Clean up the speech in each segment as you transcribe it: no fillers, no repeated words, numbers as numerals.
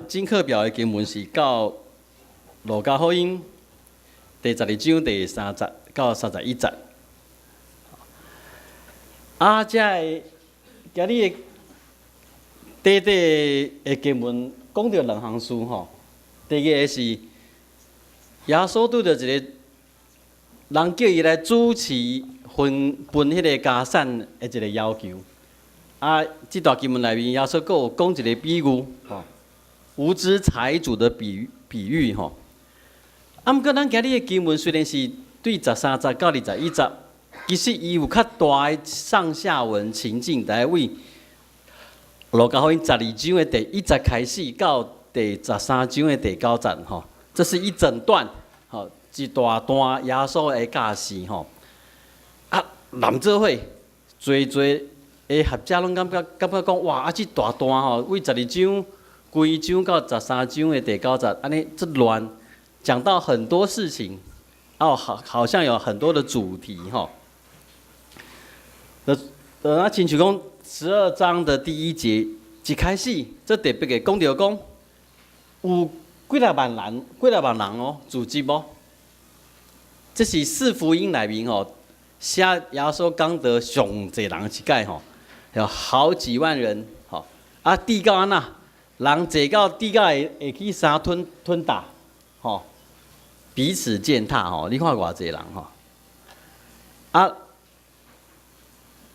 今课表的经文是到路加福音第12章第30到31节。这今日的的经文讲到两项事吼。第一个是耶稣拄着一个人叫伊来主持分迄个家产的一个要求。这段经文内面耶稣阁有讲一个比喻吼。无知财主的比喻吼，毋过咱今日的经文虽然是对13节到21节，其实伊有较大的上下文情境，来为路加福音12章的第1节开始到第13章的第9节吼，这是一整段吼，一大段耶稣的教示吼。南做伙做的学者拢感觉讲哇，这大段吼，为12章。规章到13章的第9节，安尼这乱，讲到很多事情，好像有很多的主题吼。亲像讲12章的第1节一开始，这特别嘅讲到讲，有几百万人哦，组织哦。这是4福音内面吼，写耶稣讲到上侪人一届吼，有好几万人吼。地到安那？人坐到地到会去相吞打，吼，彼此践踏吼。你看偌济人吼。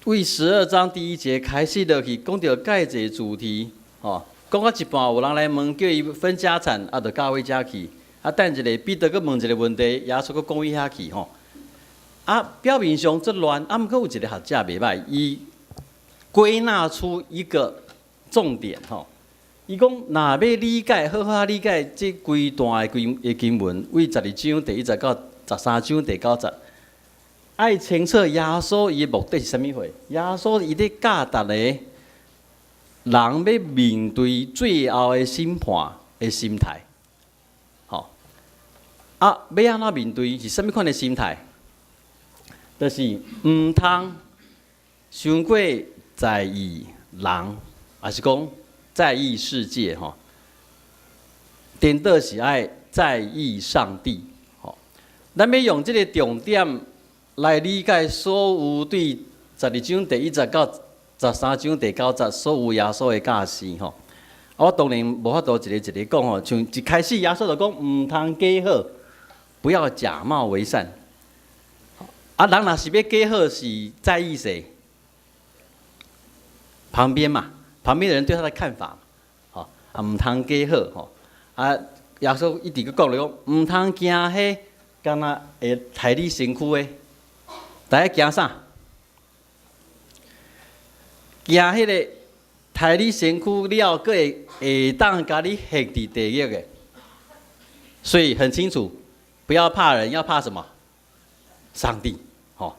为12章第1节开始落去，讲到介济主题，吼，讲到一半有人来问，叫伊分家产，就到位遮去。等一下彼得佫问一个问题，耶稣佫讲伊遐去吼。表面上这乱，毋过有一个学者袂歹，伊归纳出一个重点吼。伊讲，若要理解，好好理解这规段的经文，为12章第1节到13章第9节，爱清楚耶稣伊的目的是啥物货？耶稣伊咧教逐个人要面对最后的审判的心态，吼。要安怎面对？是啥物款的心态？就是毋通伤过在意人，还是讲？在意世界吼，颠倒是爱在意上帝吼。咱要用这个重点来理解所有对12章第1节到13章第9节所有耶稣的教示吼。我当然无法度一个讲吼，像一开始耶稣就讲毋通假好，不要假冒为善。人若是要假好，是在意谁？旁边嘛。旁边的人对他的看法，吼，毋通假好，吼，耶稣一直佮讲咧讲，毋通惊迄，敢若会害你身躯的，大家惊啥？惊迄个害你身躯了，佮会当甲你下伫地狱的。所以很清楚，不要怕人，要怕什么？上帝，吼。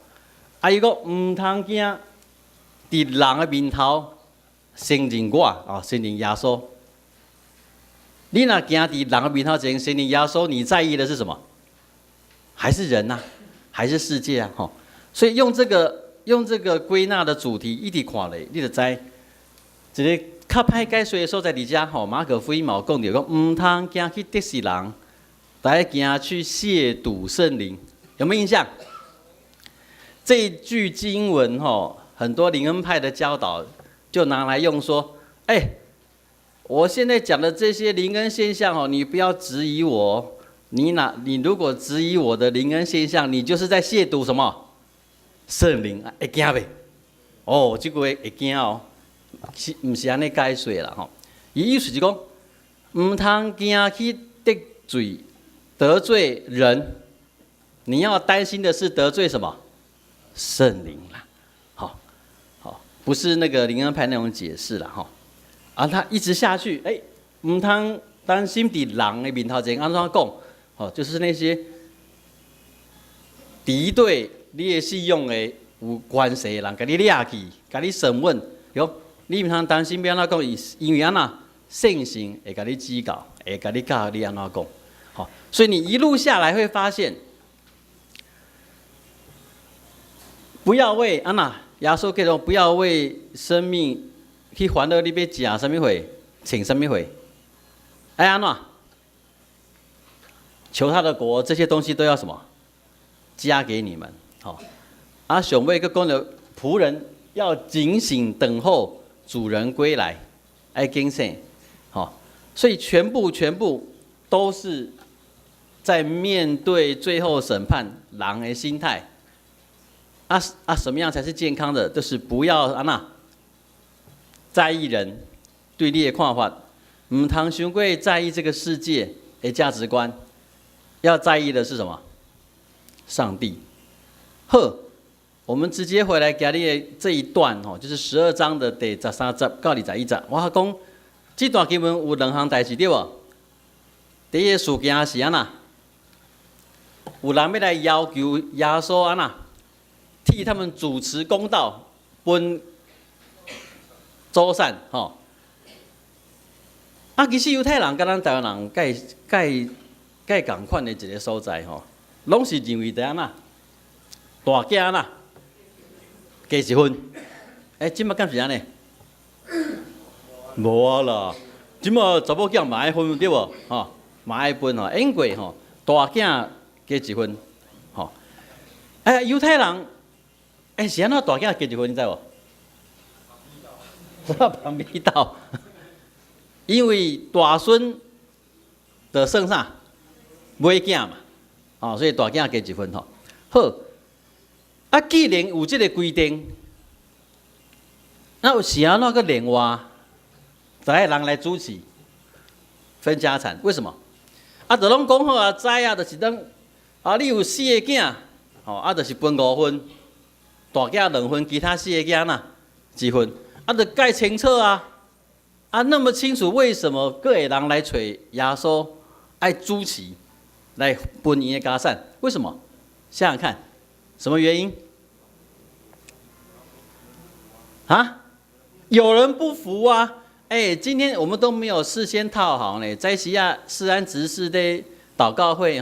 伊讲毋通惊，伫人的面头。承认我承认耶稣。你若行伫人的面头前承认耶稣，你在意的是什么？还是人呐？还是世界啊？吼！所以用这个归纳的主题一直看咧，你就知一个较歹解说的所在伫遮吼。马可福音嘛有讲到讲，毋通惊去得罪人，大家惊去亵渎圣灵，有没有印象？这一句经文吼，很多灵恩派的教导。就拿来用说，我现在讲的这些灵恩现象哦，你不要质疑我。你如果质疑我的灵恩现象，你就是在亵渎什么圣灵？会惊袂？哦，这个会惊哦，唔是安尼解说啦吼。伊意思是讲，唔通惊去得罪人，你要担心的是得罪什么圣灵啦。不是那个灵恩派那种解释啦吼，他一直下去，唔通担心伫人的面头前安怎讲，就是那些敌对你的信用的有关系的人，甲你抓去，甲你审问，你唔通担心要安怎讲，因为安那圣神会甲你指教，会甲你教你安怎讲，所以你一路下来会发现，不要为安那。耶稣叫做不要为生命去烦恼，你要食什么货，穿什么货，哎呀，那求他的国，这些东西都要什么？加给你们。好，啊，上尾个讲了，仆人要警醒等候主人归来，爱警醒。好，所以全部都是在面对最后审判人的心态。什么样才是健康的？就是不要在意人对你的看法，唔通太过在意这个世界的价值观，要在意的是什么？上帝。好，我们直接回来今日的这一段就是12章的第13节到21节。我讲这段经文有2项代志对无？第一个事件是有人要来要求耶稣替他们主持公道，分周善其实犹太人跟咱台湾人介同款的一个所在拢是认为大囝加一分。即马敢是安尼？无啊啦，即马查某囝嘛爱分对无？嘛爱分因为大囝加一分犹太人。是安怎大囝加一分，你知无？旁边道，因为大孙的算啥？买囝嘛，所以大囝加一分好，既然有这个规定，那有是安怎个另外，就爱人来主持分家产？为什么？就拢讲好知就是等你有4个囝，就是分5分。大囝2分，其他4个囝1分，就介清楚那么清楚，为什么各个人来找耶稣爱主持来分伊的家产？为什么？想想看，什么原因？有人不服今天我们都没有事先套好呢。在西亚世安执事的祷告会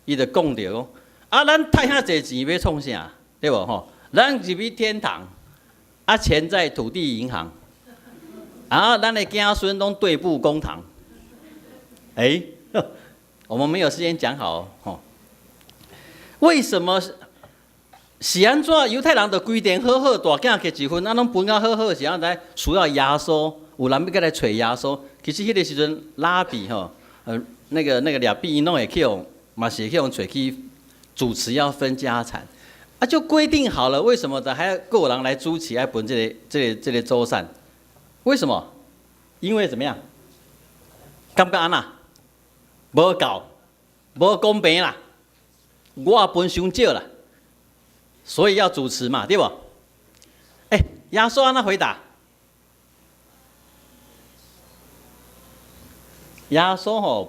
伊就讲到咱太遐济钱要创啥，对无咱入去天堂，钱在土地银行，咱的子孙都对簿公堂。我们没有事先讲好为什么是安怎？犹太人的规定好好，大囝加1分，拢分啊好好，是安在需要耶稣，有人要过来找耶稣。其实迄个时阵，拉比那个俩比伊拢会去用，嘛是去用找去主持要分家产。就规定好了，为什么的还要有人来主持，爱分这个周善？为什么？因为怎么样？感觉安那无够，无公平啦，我分伤少啦，所以要主持嘛，对不？耶稣安那回答？耶稣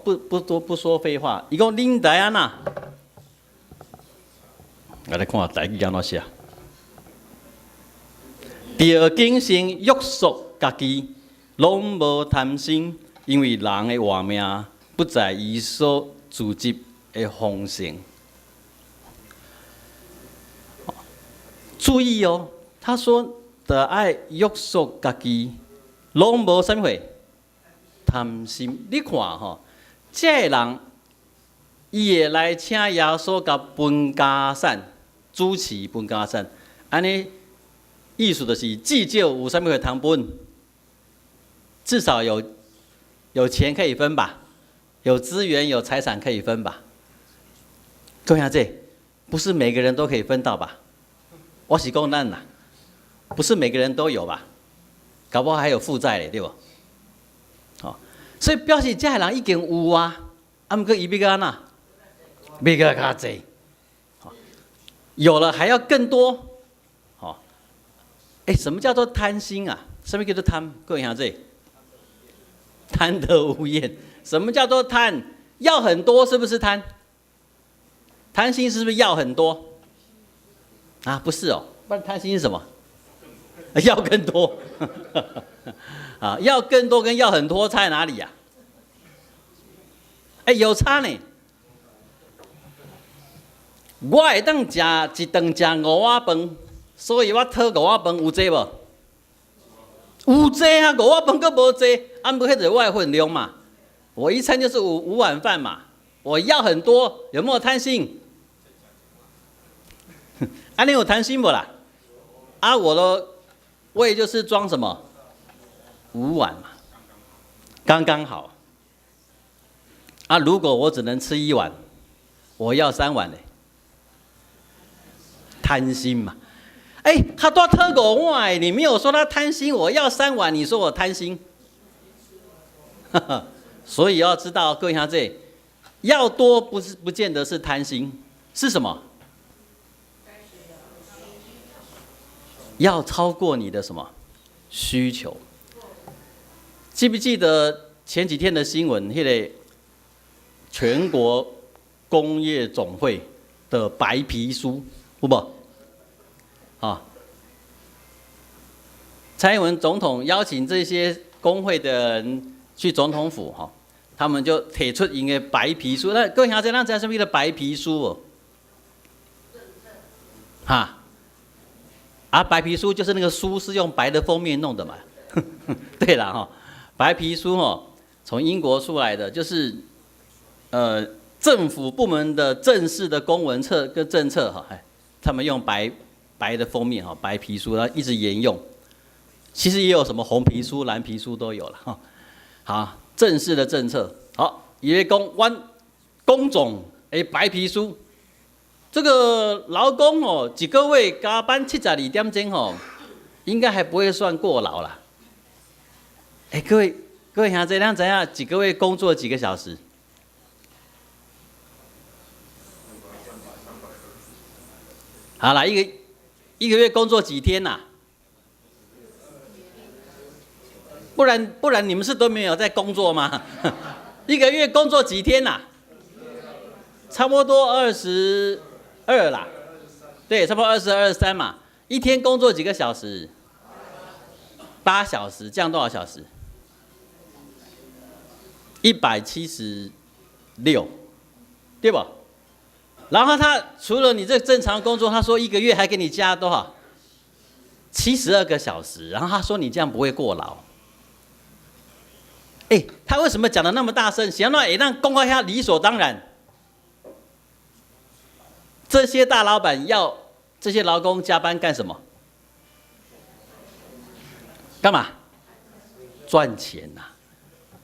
不说废话，伊讲恁在安那？来看台语安怎写，着谨慎约束家己，拢无贪心，因为人的活命不在伊所自集的丰盛。注意他说的爱约束家己，拢无啥物货贪心。你看这个人伊会来请耶稣甲分家产。主持分家产，安尼意思就是至少有啥物会通分，至少有钱可以分吧，有资源有财产可以分吧。各位姐，不是每个人都可以分到吧？我是讲咱啦，不是每个人都有吧？搞不好还有负债嘞，对不？所以表示这个人已经有不过伊要干哪？要个较济。有了还要更多，什么叫做贪心啊？什么叫做贪？各位兄弟，贪得无厌。什么叫做贪？要很多是不是贪？贪心是不是要很多？不是不然贪心是什么？要更多。要更多跟要很多差在哪里呀？有差呢。我会当食一顿食5碗饭，所以我讨5碗饭有济无？有济5碗饭佫无济，不迄就是我的分量嘛。我一餐就是五碗饭嘛，我要很多，有没有贪心？啊，你有贪心不啦？啊，我的胃就是装什么5碗嘛，刚刚好。啊，如果我只能吃1碗，我要3碗嘞，贪心嘛。哎，他多特5碗，你没有说他贪心，我要3碗，你说我贪心。所以要知道，各位兄弟，要多不见得是贪心，是什么？要超过你的什么需求？记不记得前几天的新闻？那个全国工业总会的白皮书，有无？啊，蔡英文总统邀请这些工会的人去总统府哈，他们就提出一个白皮书。那各位兄弟，咱知什么叫白皮书哦？哈。啊，白皮书就是那个书是用白的封面弄的嘛。对了哈，白皮书哦，从英国出来的，就是政府部门的正式的公文册跟政策哈，他们用白的封面哈，白皮书，然后一直沿用。其实也有什么红皮书、蓝皮书都有了哈。好，正式的政策，好，也会讲工总白皮书。这个劳工哦，一个月加班72点钟哦，应该还不会算过劳啦。各位兄弟，咱知影一个月工作几个小时？好啦，一个月工作几天呐？不然你们是都没有在工作吗？一个月工作几天呐？差不多22啦，对，差不多22、23嘛。一天工作几个小时？8小时，这样多少小时？176，对吧？然后他除了你这正常工作，他说一个月还给你加多少？72个小时。然后他说你这样不会过劳。他为什么讲的那么大声？想要让公告一下理所当然。这些大老板要这些劳工加班干什么？干嘛？赚钱呐！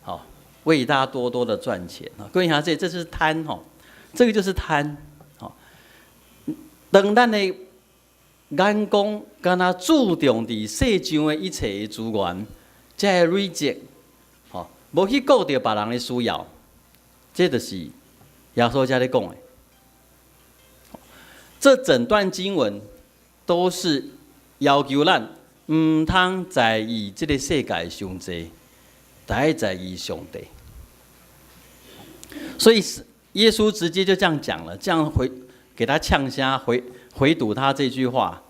好，为大家多多的赚钱啊！各位想这是贪哦，这个就是贪哦。当咱的眼光敢若注重伫世上的一切资源，才会 reject 哦，无去顾到别人的需要，这就是耶稣在咧讲的。这整段经文都是要求咱唔通在意这个世界上济，但在意上帝。所以耶稣直接就这样讲了，这样给他呛声回堵他这句话。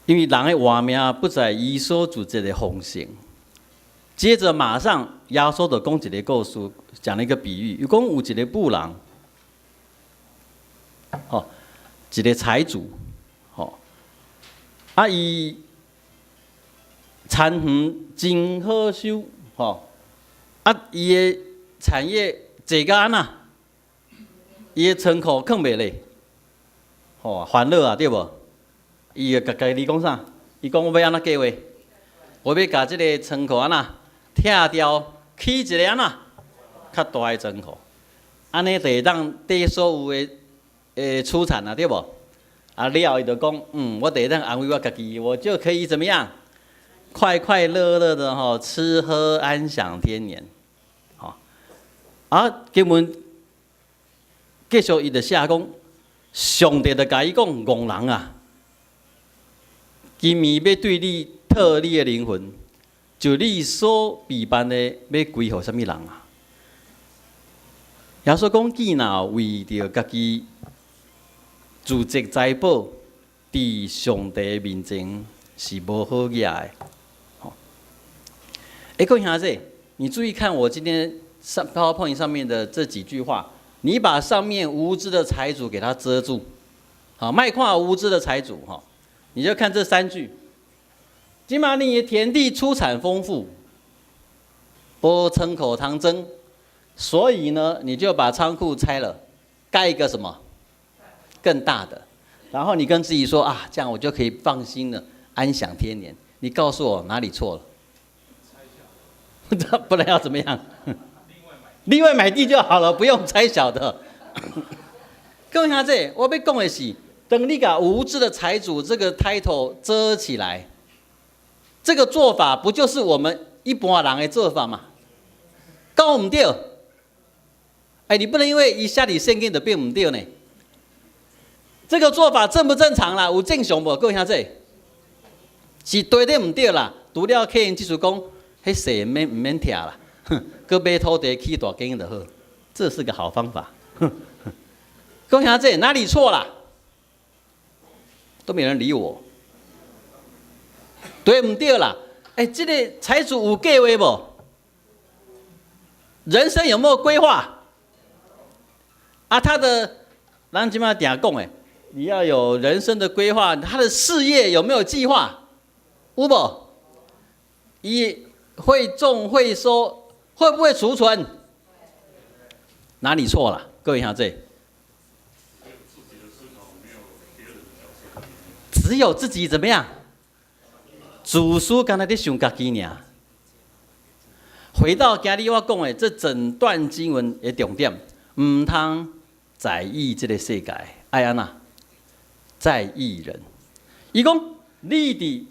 因为人的活命不在伊所主这个奉献。接着马上耶稣就讲一个故事，讲了一个比喻，有讲有一个妇人。一个财主，伊产园真好收，伊的产业坐到安那，伊的仓库放袂咧，烦恼啊，对无？伊就家己讲啥？伊讲我要安怎计划？我要甲即个仓库安那拆掉，起一个安那较大的仓库，安尼就会当对所有的。出产啊，对不？了伊就讲，我得让安慰我自己，我就可以怎么样，快快乐乐的吃喝安享天年，根本继续伊就写讲，上帝就甲伊讲，戆人啊，今暝要对你讨你的灵魂，就你所备办的要归互什么人啊？耶稣讲，既若为着家己。自积财宝，伫上帝面前是无好业的。各位兄弟，你注意看我今天PowerPoint 上面的这几句话，你把上面无知的财主给它遮住，卖看无知的财主你就看这3句。今嘛你的田地出产丰富，无仓库通装，所以呢，你就把仓库拆了，盖一个什么更大的，然后你跟自己说啊，这样我就可以放心了，安享天年。你告诉我哪里错了？不然要怎么样？另外买地就好了，不用拆小的。各位兄弟，我要讲的是，等你把无知的财主这个 title 遮起来，这个做法不就是我们一般人的做法吗？搞唔对，哎，你不能因为一下你圣经就变唔对呢。这个做法正不正常啦？有正常无？各位兄弟，是对的唔对啦。除了客人技术讲，迄世免唔免听啦，搁买土地起大间就好，这是个好方法。各位兄弟，哪里错啦？都没人理我。对唔对啦？哎，这个财主有计划无？人生有没有规划？啊，他的，咱今嘛定讲诶，你要有人生的规划，他的事业有没有计划？有无？一会种会收，会不会储存？哪里错了？各位兄弟，只有自己怎么样？主书刚才在想家己尔。回到今日我讲的这整段经文的重点，唔通在意这个世界，爱安那在意人。伊讲你伫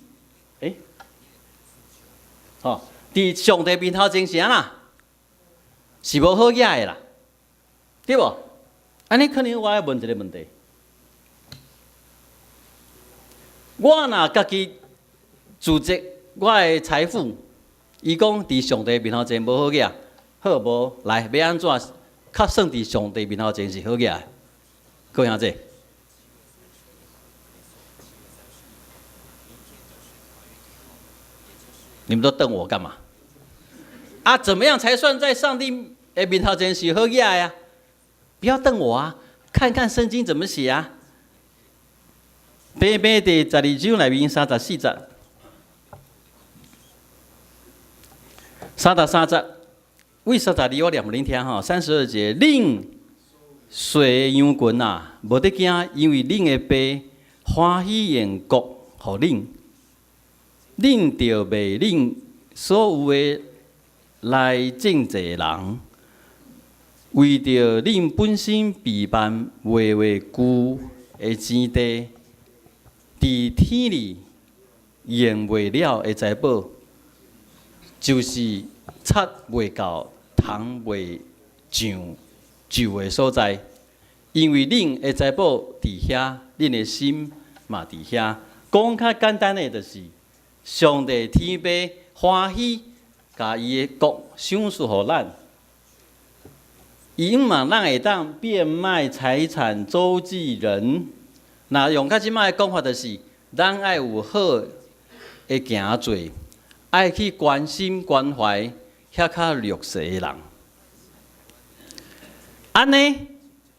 伫上帝面头前是安那，是无好野的啦，对无？安尼可能我要问一个问题：我若家己组织我的财富，伊讲伫上帝面头前无好野，好无？来，要安怎较算伫上帝面头前是好野的？各位兄弟，你们都瞪我干嘛？啊，怎么样才算在上帝的面头前是好野呀？不要瞪我啊！看看圣经怎么写啊。白白的12章内面34节，33节，为32我念给恁听哈。32节，恁随羊群啊，无得惊，因为恁的爸欢喜用国互恁，恁就卖恁所有的来种济人，为着恁本身备办月月居的钱地，伫天里用未了的财宝，就是插未到、通未上就的所在。因为恁的财宝伫遐，恁的心嘛伫遐。讲较简单的，就是上帝天父欢喜。把伊的国赏赐予咱，伊嘛咱会当变卖财产周济人。那用较即摆的讲法，就是咱爱有好的行做，爱去关心关怀遐较弱势的人。安尼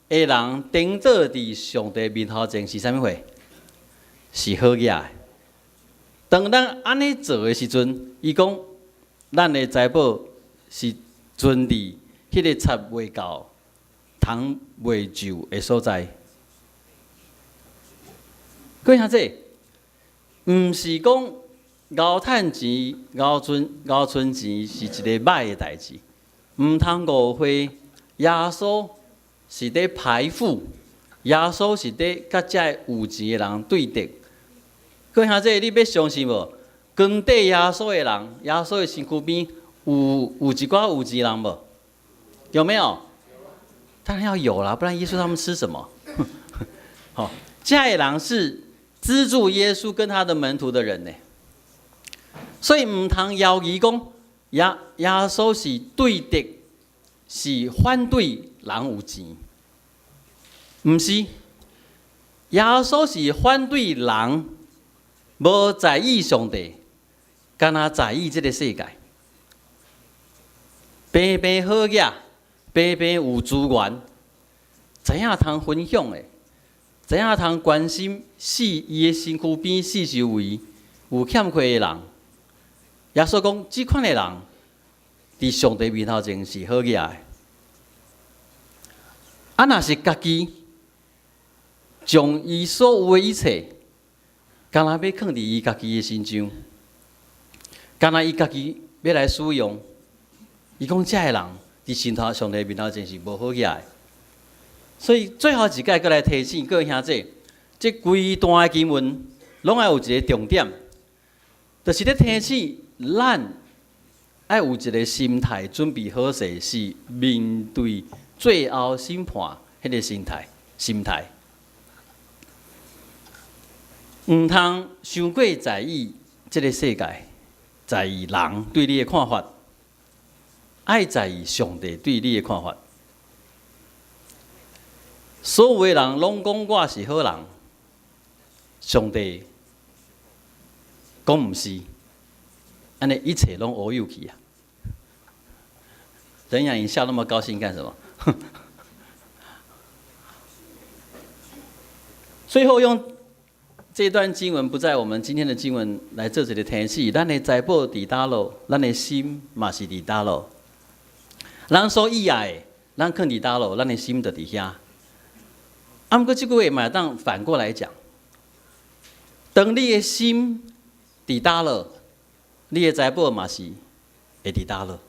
的人顶做伫上帝面头前是啥物货？是好嘢的。当咱安尼做的时阵，伊讲。咱的财宝是存伫迄个插未到、通未就的所在。各位兄弟，毋是讲熬趁钱、熬存钱是一个歹的代志，毋通误会。耶稣是咧排富，耶稣是咧甲遮有钱的人对敌。各位兄弟，你要相信无？跟对耶稣的人，耶稣的身躯边有一寡有钱人无？有没有？当然要有啦，不然耶稣他们吃什么？好，这些人是资助耶稣跟他的门徒的人呢，所以唔通犹豫讲耶稣是对敌，是反对人有钱，唔是，耶稣是反对人，无在意上帝。敢若在意这个世界，平平好嘢，平平有资源，知影通分享的，知影通关心伊的身躯边四周围有欠缺的人。耶稣讲，这款的人，伫上帝面头前是好嘢的。啊，若是家己将伊所有的一切，干那要放伫伊家己的身上，干那伊家己要来使用，伊讲遮个人伫上帝面头前是无好嘢的。所以最后一届过来提醒各位兄弟，这规段的经文拢爱有一个重点，就是咧提醒咱爱有一个心态，准备好势是面对最后审判迄个心态，唔通伤过在意这个世界，在意人对你的看法，爱在意上帝对你的看法。所有的人拢讲我是好人，上帝讲唔是，安尼一切拢乌有去啊！怎样？你笑那么高兴干什么？最后用这段经文不在我们今天的经文来做一个提示，咱的财宝伫倒落，咱的心嘛是伫倒落。咱所意爱的，咱放伫倒落，咱的心就伫遐。啊，不过这句话嘛，当反过来讲，当你的心伫倒落，你的财宝嘛是会伫倒落。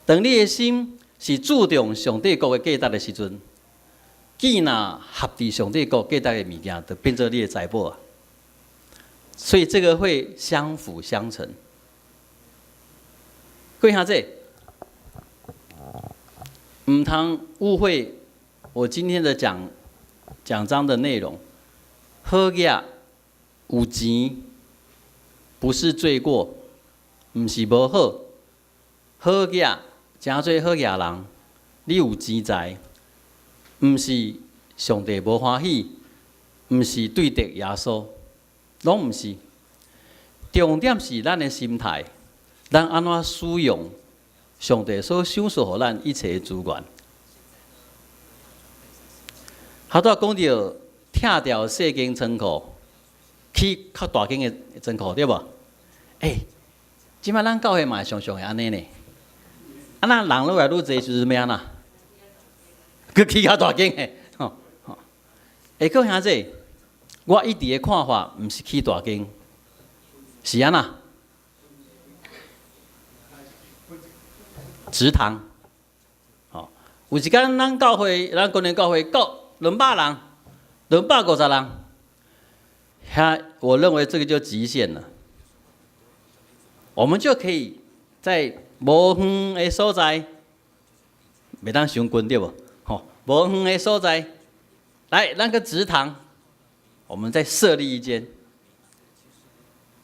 当你的心是注重上帝国的价值的时阵，既若合伫上帝国价值的物件，就变做你的财宝啊。所以这个会相辅相成。各位兄弟，唔通误会我今天的讲章的内容。好嘢有钱不是罪过，唔是无好。好嘢真做好嘢人，你有钱财，唔是上帝无欢喜，唔是对敌耶稣，拢唔是。重点是咱的心态，咱安怎使用上帝所赏赐予咱一切的资源。好多讲到拆掉细间仓库，去较大间的仓库，对无？即摆咱教会嘛常常会安尼呢。啊，那人愈来愈侪就是咩啊呐？佮去较大间的，各位兄弟，我一直的看法毋是去大间，是安那？祠堂，有一间咱教会，咱个人教会够200人，250人，我认为这个就极限了。我们就可以在无远的所在，袂当伤近对无？无远的所在，来那个祠堂，我们再设立一间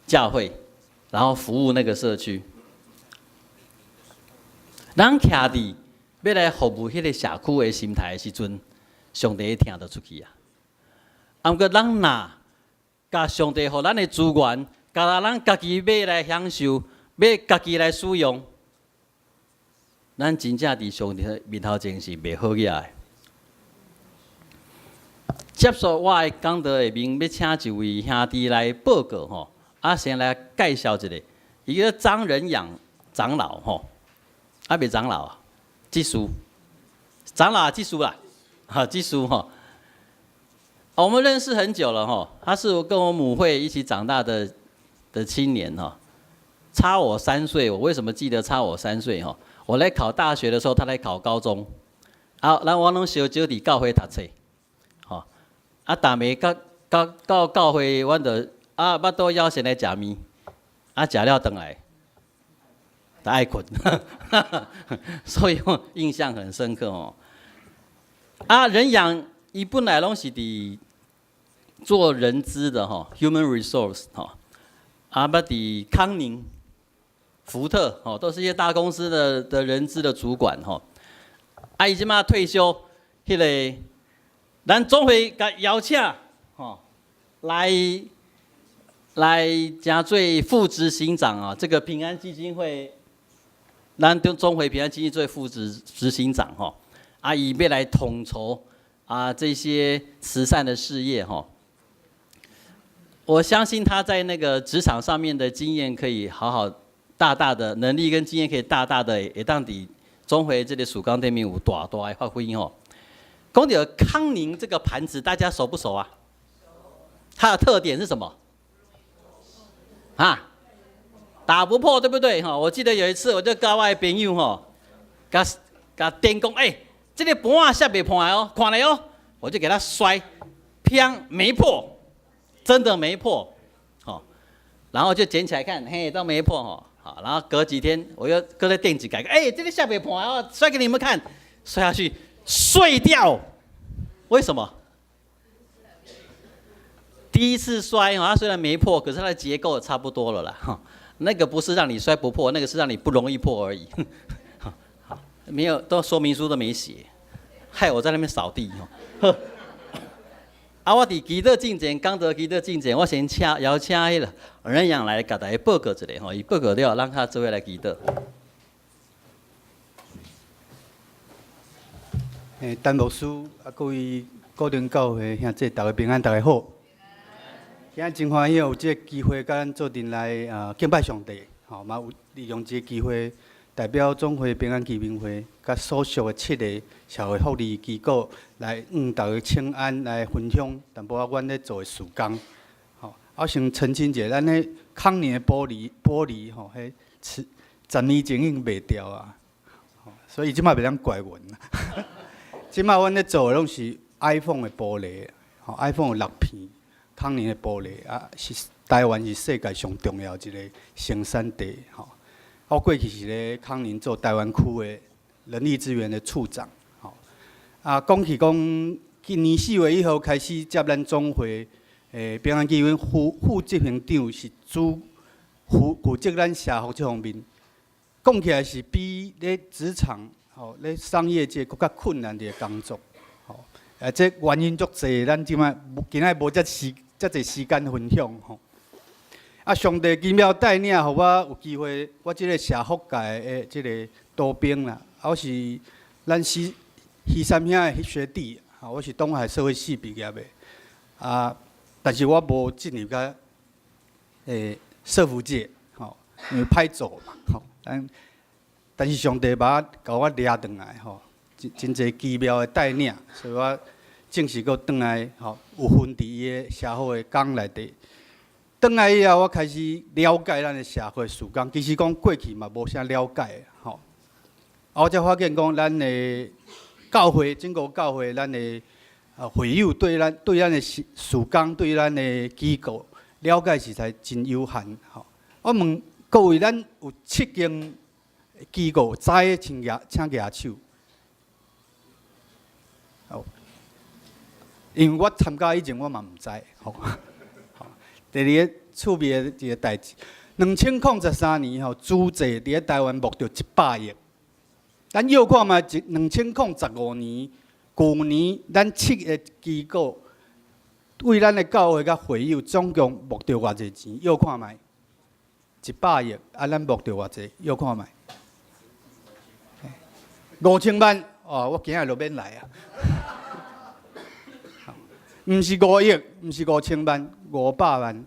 教会，然后服务那个社区。咱徛伫要来服务迄个社区的心态的时阵，上帝会听得出去啊。啊，不过咱若甲上帝予咱的资源，甲咱家己要来享受，要家己来使用，咱真正伫上帝面头前是袂好嘢的。接续我的讲道下面要请一位兄弟来报告吼，先来介绍一下，一个张仁养长老吼，袂长老啊，技术，长老技术啦，技术吼。我们认识很久了哈，他是跟我母会一起长大的青年哈，差我3岁。我为什么记得差我3岁哈？我来考大学的时候，他来考高中，咱我拢小少伫教会读册，逐暝到教会，阮就巴肚枵先来食面，食了回来，就爱困，所以我印象很深刻哦。人养伊本来拢是伫做人资的哈 ，human resource 哈，捌伫康宁、福特都是一些大公司的人资的主管哈。伊即马退休，迄个咱总会甲邀请来诚做副执行长啊，这个平安基金会，咱总会平安基金做副执行长哈。伊要来统筹这些慈善的事业哈。我相信他在那个职场上面的经验可以好好大大的能力跟经验可以大大的会当伫中回这个曙光店面有大大的发挥吼。讲到康宁这个盘子，大家熟不熟啊？它的特点是什么？啊，打不破，对不对？哈，我记得有一次，我就跟我的朋友吼，甲电讲，这个盘啊下袂破哦，看来哦，我就给他摔，砰，没破，真的没破，好，然后就捡起来看，嘿，都没破哈，好，然后隔几天我又搁在电子改，这个下袂破哦，摔给你们看，摔下去碎掉，为什么？第一次摔它虽然没破，可是它的结构差不多了啦，哈，那个不是让你摔不破，那个是让你不容易破而已。没有，都说明书都没写，害我在那边扫地哦。我伫基德进前，刚得基德进前，我先邀请迄个人养来甲大家报告一下吼，伊报告了，让他做伙来基德。陈牧师各位高等教会兄弟，大家平安，大家好。今仔真欢喜有这个机会，甲咱做阵来敬拜上帝，嘛有利用这个机会。代表总会平安祈明会，甲所属的7个社会福利机构来大家请安来分享淡薄仔阮咧做的事工。我先澄清一下，咱迄康宁的玻璃吼，迄10年前已经卖掉啊，所以即摆袂当怪阮啦。即摆阮咧做的拢是 iPhone 的玻璃，iPhone 有6片康宁的玻璃啊，是台湾是世界上重要一个生产地吼。我过去是咧康宁做台湾区的人力资源的处长，讲起讲，今年4月1号开始接咱总会，平安基金副执行长是负责咱社福这方面，讲起来是比咧职场咧商业界更较困难的工作，这原因足侪，咱今仔无遮侪时间分享吼。上帝奇妙带领，互我有机会，我即个社福界的即个多兵啦，我是咱西三兄的学弟，我是东海社会系毕业的，但是我无进入到社福界，因为歹做嘛，但是上帝把我抓转来，真侪奇妙的带领，所以我正式搁转来，有分伫伊的社福的工内底。转来以后，我开始了解咱的社会事工。其实讲过去嘛，无啥了解吼。我才发现讲，咱的教会，整个教会，咱的会友对咱的事工，对咱的机构了解实在真有限吼。我问各位，咱有7间机构，知的请举手。因为我参加以前，我嘛唔知吼。第二个趣味的一个代志，2003年资济伫台湾募到100亿。咱又看嘛，2015年，去年咱7个机构为咱的教会甲会友总共募到偌济钱？又看卖，100亿，咱募到偌济？又看卖，5000万。我今日就免来啊！毋是5亿，毋是5000万，500万。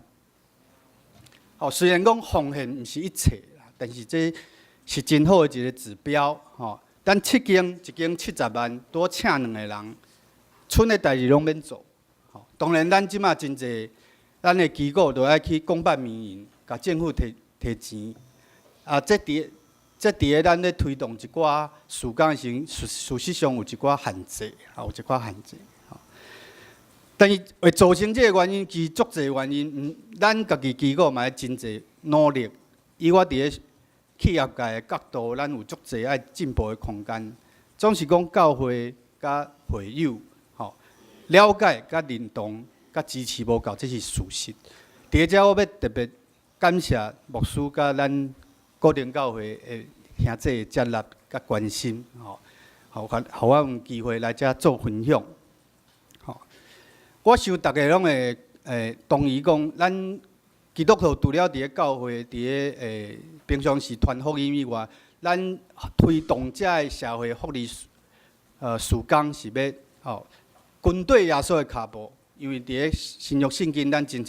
虽然讲奉献毋是一切啦，但是这是真好的一个指标。咱7间，一间70万，多请2个人，剩的代志拢免做。当然，咱即马真济，咱的机构都爱去公办民营，甲政府摕钱。这伫个咱咧推动一寡事工的时，事实上有一寡限制，有一寡限制。但是会造成这个原因，其实足侪原因。咱家己机构嘛要真侪努力。以我伫个企业界的角度，咱有足侪爱进步的空间。总是讲教会甲会友，了解甲认同甲支持无够，这是事实。伫遮我要特别感谢牧师甲咱固定教会的兄弟的接纳甲关心，互我有机会来遮做分享。我想大家拢会同意讲，咱基督徒除了伫个教会、伫个平常时传福音以外，咱推动遮个社会福利事工是要军队耶稣的脚步，因为伫个新约圣经，咱真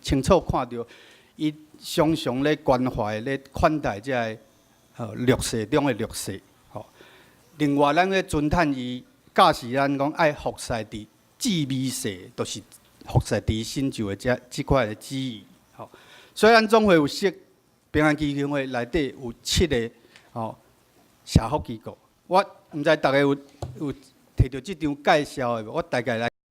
清楚看到，伊常常咧关怀咧款待这弱势中的弱势。吼，另外咱咧尊叹伊，教示咱讲爱服侍伫至微细，都是服侍伫新旧的这块的旨意。吼，虽然总会有设平安基金会内底有7个社福机构，我毋知大家有摕到即张介绍的无？我大概来。